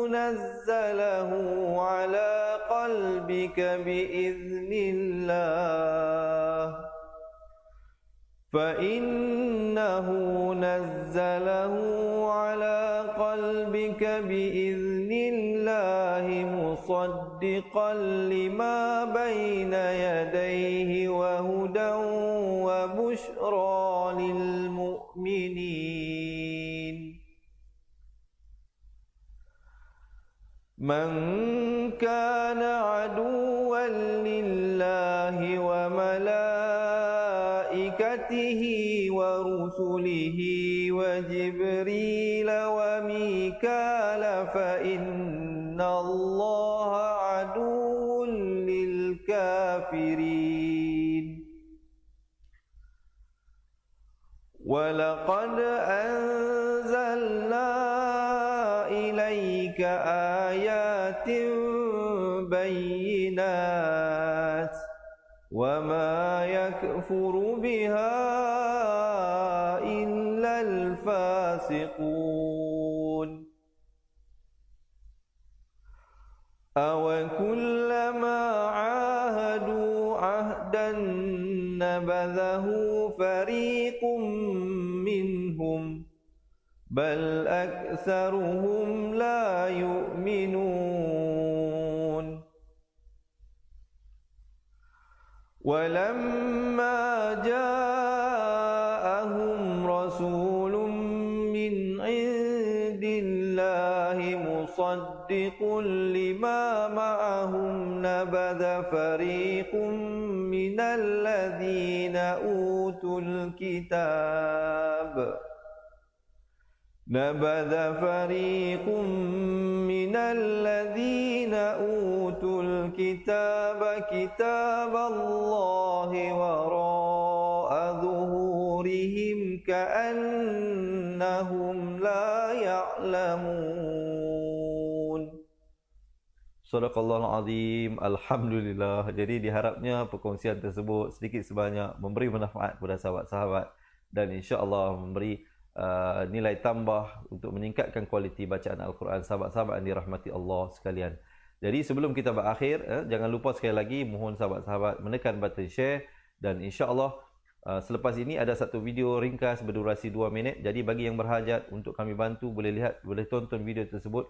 نَزَّلَهُ عَلَى قَلْبِكَ بِإِذْنِ اللَّهِ مُصَدِّقًا لِمَا بَيْنَ يَدَيْهِ وَهُدًى وَبُشْرَى لِلْمُؤْمِنِينَ. مَنْ كَانَ عَدُوًّا لِلَّهِ وَمَلَائِكَتِهِ وَرُسُلِهِ وَجِبْرِيلَ وَمِيكَالَ فَإِنَّ اللَّهَ عَدُوٌّ لِلْكَافِرِينَ. وَلَقَدْ أَنزَلْنَا إِلَيْكَ آيَاتٍ بَيِّنَاتٍ وَمَا يَكْفُرُ بِهَا إِلَّا الْفَاسِقُونَ. أَوَكُلَّمَا عَاهَدُوا عَهْدًا نَبَذَهُ فَرِيقٌ مِّنْهُمْ بَلْ أَكْثَرُهُمْ لَا يُؤْمِنُونَ. وَلَمَّا جَاءَهُمْ رَسُولٌ مِّنْ عِندِ اللَّهِ مُصَدِّقٌ لِمَا مَعَهُمْ نَبَذَ فَرِيقٌ مِّنَ الَّذِينَ أُوتُوا الْكِتَابَ كِتَابَ اللَّهِ وَرَاءَ ظُهُورِهِمْ كَأَنَّهُمْ لَا يَعْلَمُونَ. Sadaqallahul azim. Alhamdulillah. Jadi diharapnya perkongsian tersebut sedikit sebanyak memberi manfaat kepada sahabat-sahabat dan insya-Allah memberi nilai tambah untuk meningkatkan kualiti bacaan Al-Quran sahabat-sahabat yang dirahmati Allah sekalian. Jadi sebelum kita berakhir, jangan lupa sekali lagi mohon sahabat-sahabat menekan button share dan insya-Allah selepas ini ada satu video ringkas berdurasi 2 minit. Jadi bagi yang berhajat untuk kami bantu boleh tonton video tersebut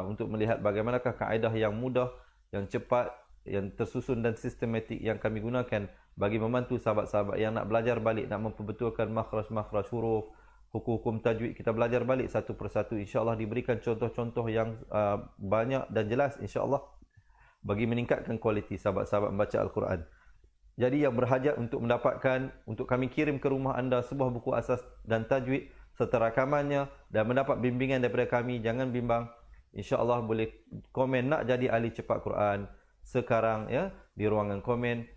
untuk melihat bagaimanakah kaedah yang mudah, yang cepat, yang tersusun dan sistematik yang kami gunakan bagi membantu sahabat-sahabat yang nak belajar balik, nak memperbetulkan makhraj-makhraj huruf, hukum-hukum tajwid kita belajar balik satu persatu. InsyaAllah diberikan contoh-contoh yang banyak dan jelas insyaAllah bagi meningkatkan kualiti sahabat-sahabat membaca Al-Quran. Jadi yang berhajat untuk mendapatkan, untuk kami kirim ke rumah anda sebuah buku asas dan tajwid serta rakamannya dan mendapat bimbingan daripada kami, jangan bimbang. InsyaAllah boleh komen nak jadi ahli cepat Quran sekarang ya, di ruangan komen.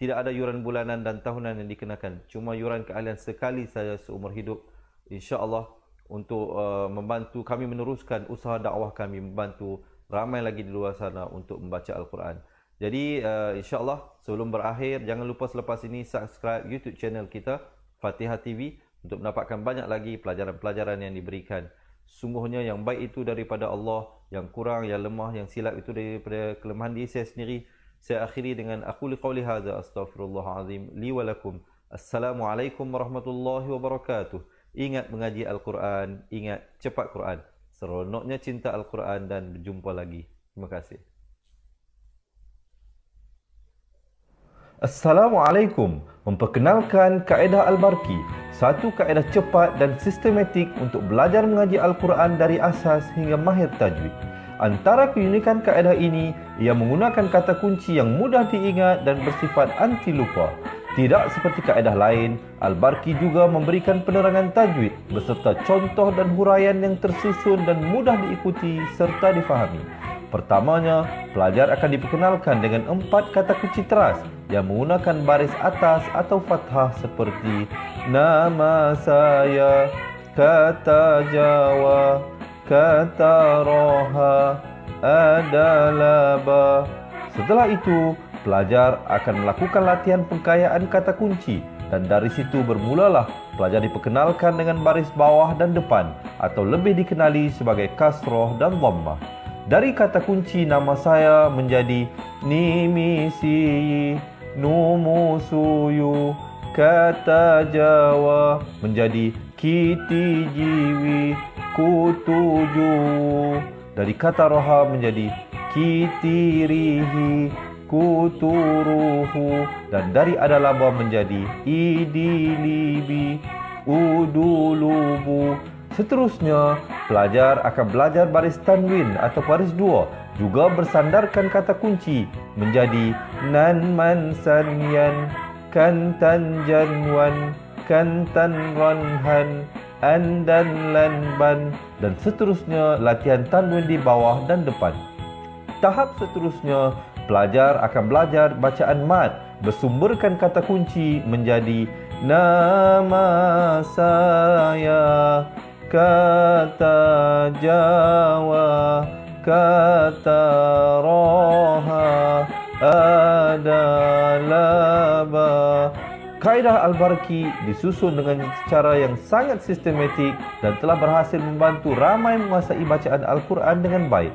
Tidak ada yuran bulanan dan tahunan yang dikenakan, cuma yuran keahlian sekali saja seumur hidup. InsyaAllah untuk membantu kami meneruskan usaha dakwah kami, membantu ramai lagi di luar sana untuk membaca Al-Quran. Jadi insyaAllah sebelum berakhir, jangan lupa selepas ini subscribe YouTube channel kita Fatihah TV untuk mendapatkan banyak lagi pelajaran-pelajaran yang diberikan. Sungguhnya yang baik itu daripada Allah, yang kurang, yang lemah, yang silap itu daripada kelemahan diri saya sendiri. Saya akhiri dengan aqulu qawli hadza astaghfirullahalazim li wa lakum. Assalamualaikum warahmatullahi wabarakatuh. Ingat mengaji Al-Quran, ingat cepat Quran. Seronoknya cinta Al-Quran dan berjumpa lagi. Terima kasih. Assalamualaikum. Memperkenalkan kaedah Al-Barki, satu kaedah cepat dan sistematik untuk belajar mengaji Al-Quran dari asas hingga mahir tajwid. Antara keunikan kaedah ini, ia menggunakan kata kunci yang mudah diingat dan bersifat anti lupa. Tidak seperti kaedah lain, Al-Barki juga memberikan penerangan tajwid beserta contoh dan huraian yang tersusun dan mudah diikuti serta difahami. Pertamanya, pelajar akan diperkenalkan dengan 4 kata kunci teras yang menggunakan baris atas atau fathah seperti nama saya, kata Jawa, kata roha, adalah ba. Setelah itu, pelajar akan melakukan latihan pengkayaan kata kunci dan dari situ bermulalah pelajar diperkenalkan dengan baris bawah dan depan atau lebih dikenali sebagai kasroh dan dhammah. Dari kata kunci nama saya menjadi nimisi, numusuyu, kata Jawa menjadi kiti jiwi, kutuju. Dari kata roha menjadi kitirihi, kuturuhu. Dan dari adalaba menjadi idilibi, udulubu. Seterusnya, pelajar akan belajar baris tanwin atau baris dua, juga bersandarkan kata kunci menjadi nan man sanyan, kantan janwan, kantan ranhan, andan lanban, dan seterusnya latihan tanwin di bawah dan depan. Tahap seterusnya, pelajar akan belajar bacaan mad bersumberkan kata kunci menjadi nama saya, kata Jawa, kata roha, adalah ba. Kaedah Al-Barki disusun dengan cara yang sangat sistematik dan telah berhasil membantu ramai menguasai bacaan Al-Quran dengan baik.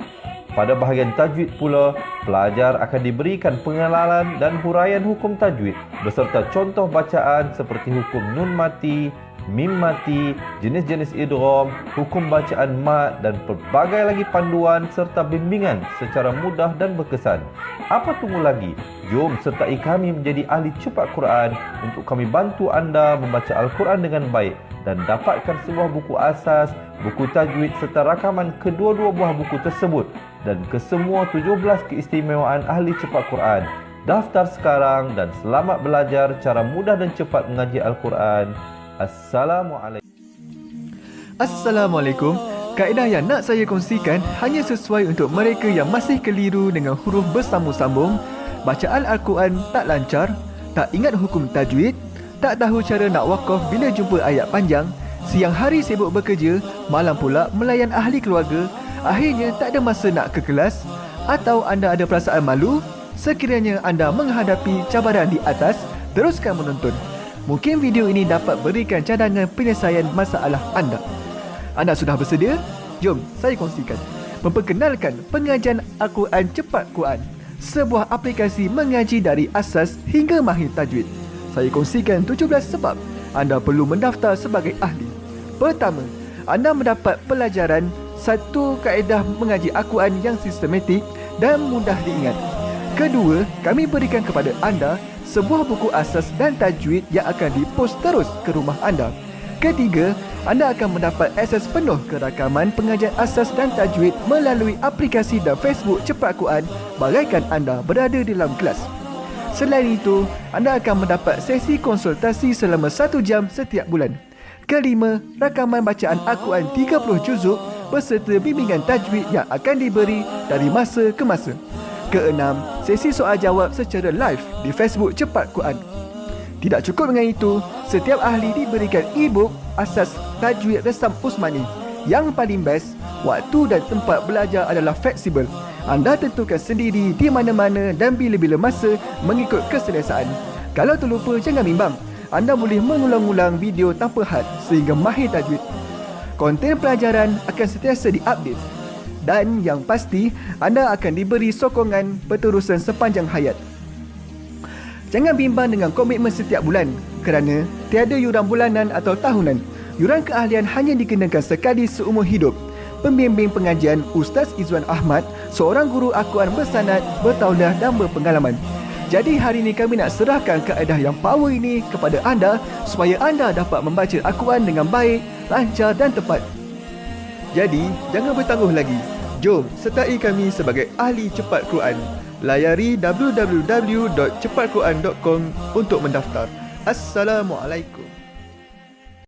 Pada bahagian tajwid pula, pelajar akan diberikan pengenalan dan huraian hukum tajwid beserta contoh bacaan seperti hukum nun mati, mim mati, jenis-jenis idgham, hukum bacaan mad dan pelbagai lagi panduan serta bimbingan secara mudah dan berkesan. Apa tunggu lagi? Jom sertai kami menjadi ahli cepat Quran untuk kami bantu anda membaca Al-Quran dengan baik dan dapatkan sebuah buku asas, buku tajwid serta rakaman kedua-dua buah buku tersebut dan kesemua 17 keistimewaan ahli cepat Quran. Daftar sekarang dan selamat belajar cara mudah dan cepat mengaji Al-Quran. Assalamualaikum. Assalamualaikum. Kaedah yang nak saya kongsikan hanya sesuai untuk mereka yang masih keliru dengan huruf bersambung-sambung, bacaan Al-Quran tak lancar, tak ingat hukum tajwid, tak tahu cara nak wakaf bila jumpa ayat panjang, siang hari sibuk bekerja, malam pula melayan ahli keluarga, akhirnya tak ada masa nak ke kelas, atau anda ada perasaan malu. Sekiranya anda menghadapi cabaran di atas, teruskan menonton. Mungkin video ini dapat berikan cadangan penyelesaian masalah anda. Anda sudah bersedia? Jom saya kongsikan. Memperkenalkan pengajian Al-Quran Cepat Quran, sebuah aplikasi mengaji dari asas hingga mahir tajwid. Saya kongsikan 17 sebab anda perlu mendaftar sebagai ahli. Pertama, anda mendapat pelajaran satu kaedah mengaji Al-Quran yang sistematik dan mudah diingat. Kedua, kami berikan kepada anda sebuah buku asas dan tajwid yang akan dipost terus ke rumah anda. Ketiga, anda akan mendapat akses penuh ke rakaman pengajian asas dan tajwid melalui aplikasi dan Facebook Cepat Quran bagaikan anda berada di dalam kelas. Selain itu, anda akan mendapat sesi konsultasi selama 1 jam setiap bulan. Kelima, rakaman bacaan Al-Quran 30 juzuk beserta bimbingan tajwid yang akan diberi dari masa ke masa. Keenam, sesi soal jawab secara live di Facebook Cepat Quran. Tidak cukup dengan itu, setiap ahli diberikan e-book asas tajwid resam Usmani. Yang paling best, waktu dan tempat belajar adalah fleksibel. Anda tentukan sendiri di mana-mana dan bila-bila masa mengikut keselesaan. Kalau terlupa, jangan bimbang. Anda boleh mengulang-ulang video tanpa had sehingga mahir tajwid. Konten pelajaran akan sentiasa diupdate. Dan yang pasti, anda akan diberi sokongan berterusan sepanjang hayat. Jangan bimbang dengan komitmen setiap bulan kerana tiada yuran bulanan atau tahunan. Yuran keahlian hanya dikenakan sekali seumur hidup. Pembimbing pengajian Ustaz Izwan Ahmad, seorang guru Al-Quran bersanad, bertauliah dan berpengalaman. Jadi hari ini kami nak serahkan kaedah yang power ini kepada anda supaya anda dapat membaca Al-Quran dengan baik, lancar dan tepat. Jadi, jangan bertangguh lagi. Jom sertai kami sebagai ahli cepat Quran. Layari www.cepatquran.com untuk mendaftar. Assalamualaikum.